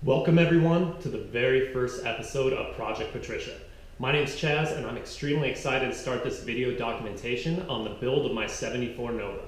Welcome everyone to the very first episode of Project Patricia. My name's Chaz and I'm extremely excited to start this video documentation on the build of my 74 Nova.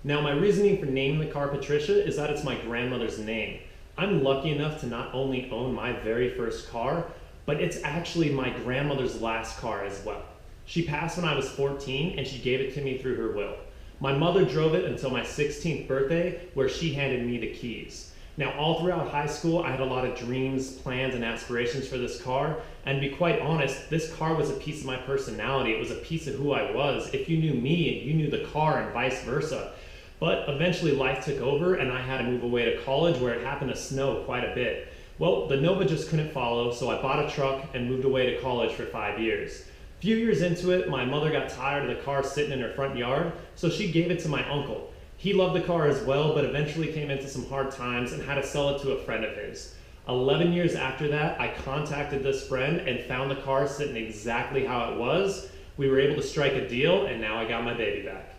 Now my reasoning for naming the car Patricia is that it's my grandmother's name. I'm lucky enough to not only own my very first car, but it's actually my grandmother's last car as well. She passed when I was 14 and she gave it to me through her will. My mother drove it until my 16th birthday where she handed me the keys. Now, all throughout high school, I had a lot of dreams, plans, and aspirations for this car. And to be quite honest, this car was a piece of my personality. It was a piece of who I was. If you knew me, you knew the car and vice versa. But eventually life took over and I had to move away to college where it happened to snow quite a bit. Well, the Nova just couldn't follow, so I bought a truck and moved away to college for 5 years. A few years into it, my mother got tired of the car sitting in her front yard, so she gave it to my uncle. He loved the car as well, but eventually came into some hard times and had to sell it to a friend of his. 11 years after that, I contacted this friend and found the car sitting exactly how it was. We were able to strike a deal, and now I got my baby back.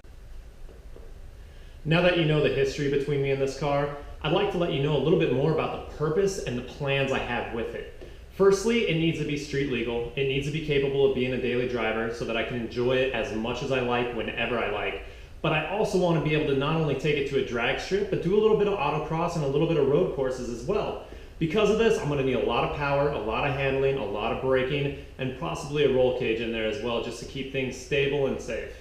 Now that you know the history between me and this car, I'd like to let you know a little bit more about the purpose and the plans I have with it. Firstly, it needs to be street legal. It needs to be capable of being a daily driver so that I can enjoy it as much as I like whenever I like. But I also want to be able to not only take it to a drag strip, but do a little bit of autocross and a little bit of road courses as well. Because of this, I'm going to need a lot of power, a lot of handling, a lot of braking, and possibly a roll cage in there as well, just to keep things stable and safe.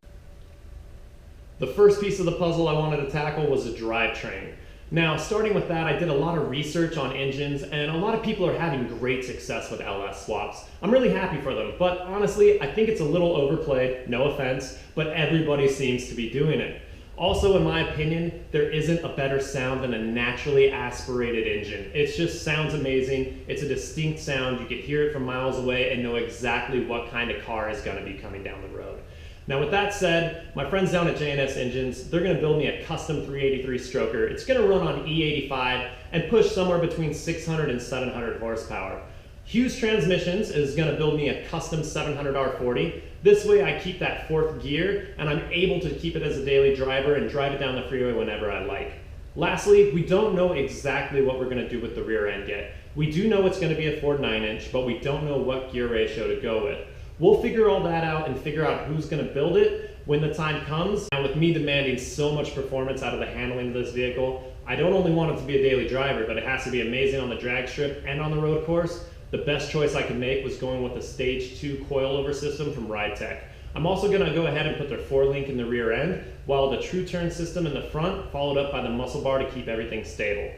The first piece of the puzzle I wanted to tackle was a drivetrain. Now, starting with that, I did a lot of research on engines, and a lot of people are having great success with LS swaps. I'm really happy for them, but honestly, I think it's a little overplayed, no offense, but everybody seems to be doing it. Also, in my opinion, there isn't a better sound than a naturally aspirated engine. It just sounds amazing. It's a distinct sound. You can hear it from miles away and know exactly what kind of car is going to be coming down the road. Now with that said, my friends down at J&S Engines, they're going to build me a custom 383 stroker. It's going to run on E85 and push somewhere between 600 and 700 horsepower. Hughes Transmissions is going to build me a custom 700R40. This way I keep that fourth gear and I'm able to keep it as a daily driver and drive it down the freeway whenever I like. Lastly, we don't know exactly what we're going to do with the rear end yet. We do know it's going to be a Ford 9-inch, but we don't know what gear ratio to go with. We'll figure all that out and figure out who's going to build it when the time comes. Now with me demanding so much performance out of the handling of this vehicle, I don't only want it to be a daily driver, but it has to be amazing on the drag strip and on the road course. The best choice I could make was going with the Stage 2 coilover system from RideTech. I'm also going to go ahead and put their 4-link in the rear end, while the true turn system in the front, followed up by the muscle bar to keep everything stable.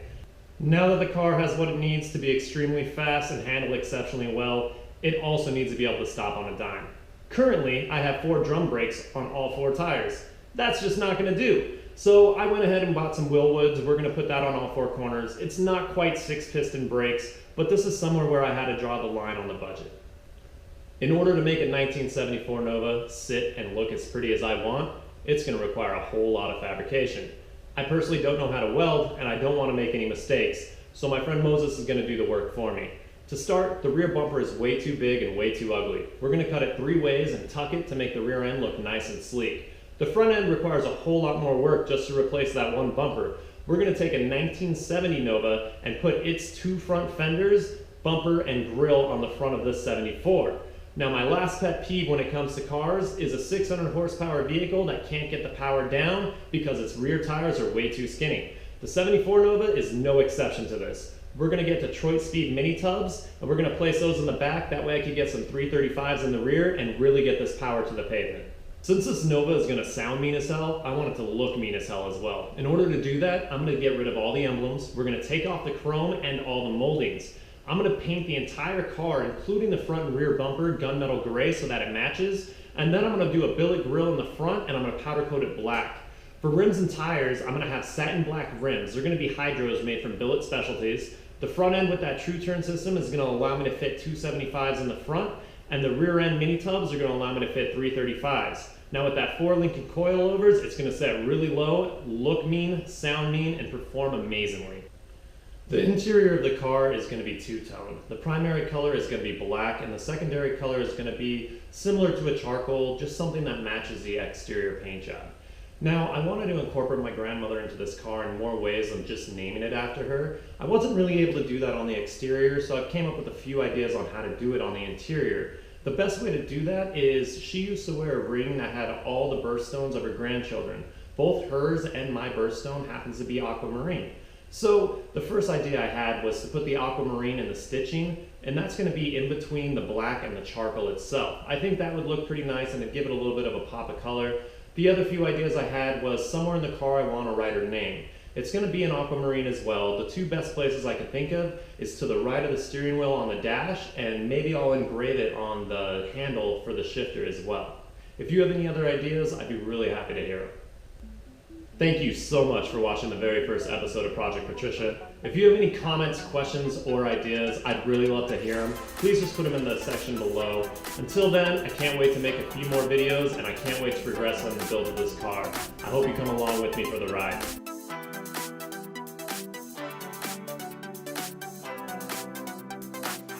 Now that the car has what it needs to be extremely fast and handle exceptionally well, it also needs to be able to stop on a dime. Currently, I have 4 drum brakes on all 4 tires. That's just not going to do. So I went ahead and bought some Willwoods. We're going to put that on all 4 corners. It's not quite 6-piston brakes, but this is somewhere where I had to draw the line on the budget. In order to make a 1974 Nova sit and look as pretty as I want, it's going to require a whole lot of fabrication. I personally don't know how to weld, and I don't want to make any mistakes, so my friend Moses is going to do the work for me. To start, the rear bumper is way too big and way too ugly. We're going to cut it 3 ways and tuck it to make the rear end look nice and sleek. The front end requires a whole lot more work just to replace that one bumper. We're going to take a 1970 Nova and put its 2 front fenders, bumper, and grille on the front of this 74. Now my last pet peeve when it comes to cars is a 600 horsepower vehicle that can't get the power down because its rear tires are way too skinny. The 74 Nova is no exception to this. We're going to get Detroit Speed mini tubs, and we're going to place those in the back. That way I can get some 335s in the rear and really get this power to the pavement. Since this Nova is going to sound mean as hell, I want it to look mean as hell as well. In order to do that, I'm going to get rid of all the emblems. We're going to take off the chrome and all the moldings. I'm going to paint the entire car, including the front and rear bumper, gunmetal gray so that it matches. And then I'm going to do a billet grille in the front, and I'm going to powder coat it black. For rims and tires, I'm going to have satin black rims. They're going to be hydros made from Billet Specialties. The front end with that true turn system is going to allow me to fit 275s in the front, and the rear end mini tubs are going to allow me to fit 335s. Now with that 4-link and coilovers, it's going to set really low, look mean, sound mean, and perform amazingly. The interior of the car is going to be two-tone. The primary color is going to be black, and the secondary color is going to be similar to a charcoal, just something that matches the exterior paint job. Now, I wanted to incorporate my grandmother into this car in more ways than just naming it after her. I wasn't really able to do that on the exterior, so I came up with a few ideas on how to do it on the interior. The best way to do that is she used to wear a ring that had all the birthstones of her grandchildren. Both hers and my birthstone happens to be aquamarine. So the first idea I had was to put the aquamarine in the stitching, and that's going to be in between the black and the charcoal itself. I think that would look pretty nice and it'd give it a little bit of a pop of color. The other few ideas I had was somewhere in the car I want to write her name. It's going to be an aquamarine as well. The two best places I could think of is to the right of the steering wheel on the dash, and maybe I'll engrave it on the handle for the shifter as well. If you have any other ideas, I'd be really happy to hear them. Thank you so much for watching the very first episode of Project Patricia. If you have any comments, questions, or ideas, I'd really love to hear them. Please just put them in the section below. Until then, I can't wait to make a few more videos, and I can't wait to progress on the build of this car. I hope you come along with me for the ride.